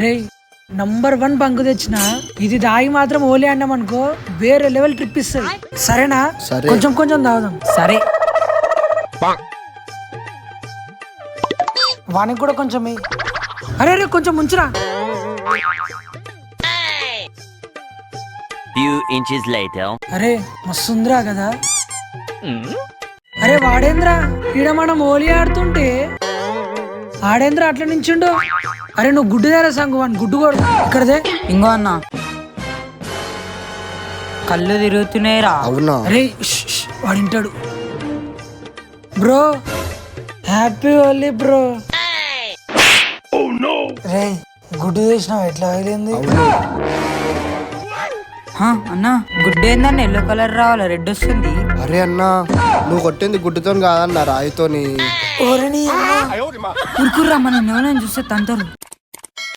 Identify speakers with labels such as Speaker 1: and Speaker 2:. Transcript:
Speaker 1: అరే number 1 bunk తెచ్చిన, ఇది దాగి మాత్రం ఓలే అన్నాం అనుకో వేరే లెవెల్ ట్రిప్ ఇస్తుంది. సరేనా?
Speaker 2: సరే.
Speaker 1: కొంచెం కొంచెం తాగుదాం.
Speaker 3: సరే
Speaker 1: వానికి కూడా కొంచెం ఎయ్. అరే అరే కొంచెం ముంచురా.
Speaker 4: Few inches later.
Speaker 1: అరే మస్తుందిరా కదా. అరే వాడేంద్రా ఈడ మనం ఓలి ఆడుతుంటే ఆడేంద్రా అట్లా నించుండు. అరే నువ్వు గుడ్డు దేరా సంగు, వాని గుడ్డు కూడా ఇక్కడదే.
Speaker 3: ఇంకో అన్న కళ్ళు తిరుగుతున్నాయిరా.
Speaker 2: అవునా?
Speaker 1: అరే వాడింటాడు. బ్రో హ్యాపీ ఓలీ బ్రో. రే గుడ్డు చేసినావు ఎట్లా వెళ్ళింది?
Speaker 3: అన్న గుడ్డ ఏందన్న ఎల్లో కలర్ రావాలి, రెడ్ వస్తుంది.
Speaker 2: అరే అన్నా నువ్వు కొట్టింది గుడ్డుతో కాదన్నా రాయితోని.
Speaker 1: ఓరని
Speaker 3: ఉరుకుర్రా, మనం ఎవరైనా చూస్తే తంతరు.